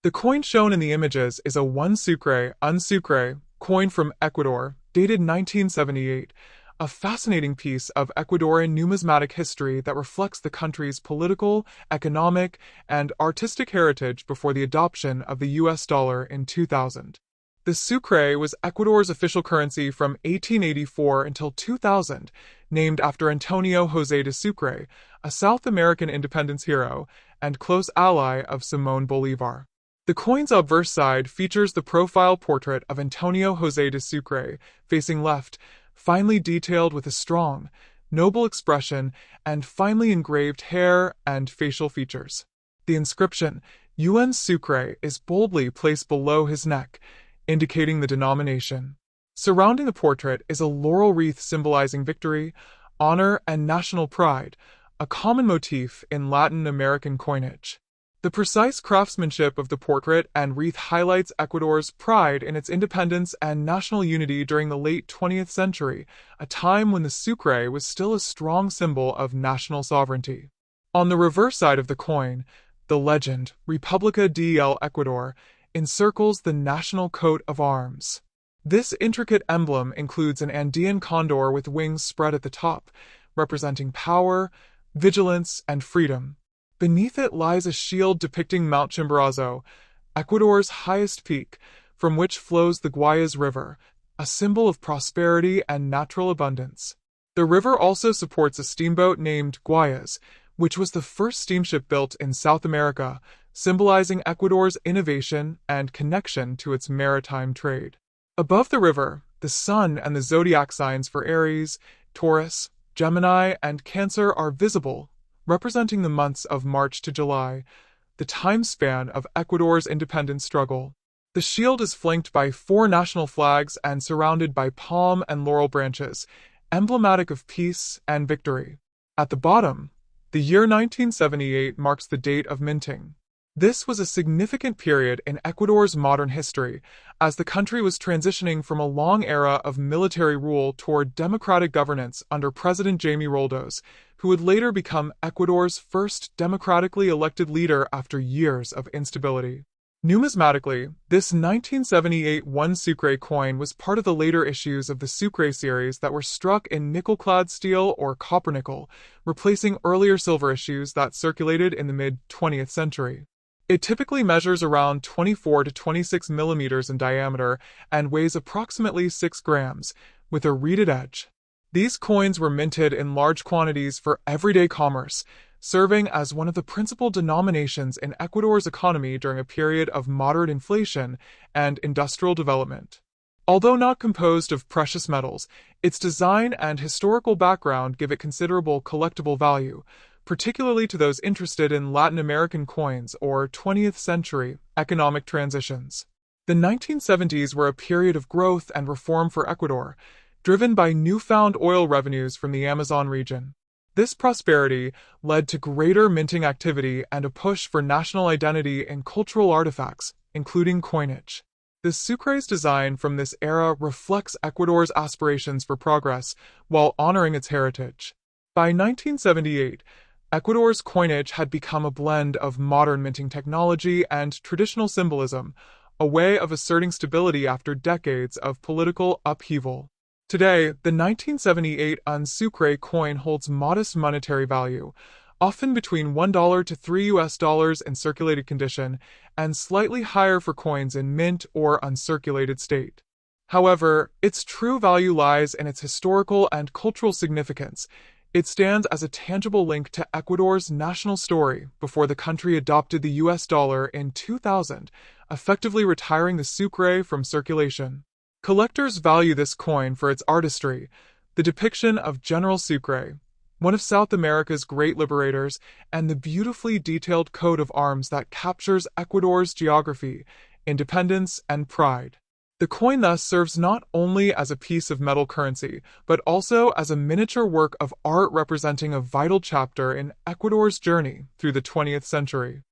The coin shown in the images is a 1 Sucre, un Sucre coin from Ecuador, dated 1978, a fascinating piece of Ecuadorian numismatic history that reflects the country's political, economic, and artistic heritage before the adoption of the US dollar in 2000. The Sucre was Ecuador's official currency from 1884 until 2000, named after Antonio José de Sucre, a South American independence hero and close ally of Simón Bolívar. The coin's obverse side features the profile portrait of Antonio José de Sucre, facing left, finely detailed with a strong, noble expression and finely engraved hair and facial features. The inscription, UN Sucre, is boldly placed below his neck, indicating the denomination. Surrounding the portrait is a laurel wreath symbolizing victory, honor, and national pride, a common motif in Latin American coinage. The precise craftsmanship of the portrait and wreath highlights Ecuador's pride in its independence and national unity during the late 20th century, a time when the Sucre was still a strong symbol of national sovereignty. On the reverse side of the coin, the legend, Republica del Ecuador, encircles the national coat of arms. This intricate emblem includes an Andean condor with wings spread at the top, representing power, vigilance, and freedom. Beneath it lies a shield depicting Mount Chimborazo, Ecuador's highest peak, from which flows the Guayas River, a symbol of prosperity and natural abundance. The river also supports a steamboat named Guayas, which was the first steamship built in South America, symbolizing Ecuador's innovation and connection to its maritime trade. Above the river, the sun and the zodiac signs for Aries, Taurus, Gemini, and Cancer are visible, representing the months of March to July, the time span of Ecuador's independence struggle. The shield is flanked by 4 national flags and surrounded by palm and laurel branches, emblematic of peace and victory. At the bottom, the year 1978 marks the date of minting. This was a significant period in Ecuador's modern history, as the country was transitioning from a long era of military rule toward democratic governance under President Jaime Roldos, who would later become Ecuador's first democratically elected leader after years of instability. Numismatically, this 1978 1 Sucre coin was part of the later issues of the Sucre series that were struck in nickel-clad steel or copper-nickel, replacing earlier silver issues that circulated in the mid-20th century. It typically measures around 24 to 26 millimeters in diameter and weighs approximately 6 grams, with a reeded edge. These coins were minted in large quantities for everyday commerce, serving as one of the principal denominations in Ecuador's economy during a period of moderate inflation and industrial development. Although not composed of precious metals, its design and historical background give it considerable collectible value, particularly to those interested in Latin American coins or 20th century economic transitions. The 1970s were a period of growth and reform for Ecuador, driven by newfound oil revenues from the Amazon region. This prosperity led to greater minting activity and a push for national identity in cultural artifacts, including coinage. The Sucre's design from this era reflects Ecuador's aspirations for progress while honoring its heritage. By 1978, Ecuador's coinage had become a blend of modern minting technology and traditional symbolism, a way of asserting stability after decades of political upheaval. Today, the 1978 un Sucre coin holds modest monetary value, often between $1 to $3 in circulated condition, and slightly higher for coins in mint or uncirculated state. However, its true value lies in its historical and cultural significance. It stands as a tangible link to Ecuador's national story before the country adopted the US dollar in 2000, effectively retiring the Sucre from circulation. Collectors value this coin for its artistry, the depiction of General Sucre, one of South America's great liberators, and the beautifully detailed coat of arms that captures Ecuador's geography, independence, and pride. The coin thus serves not only as a piece of metal currency, but also as a miniature work of art representing a vital chapter in Ecuador's journey through the 20th century.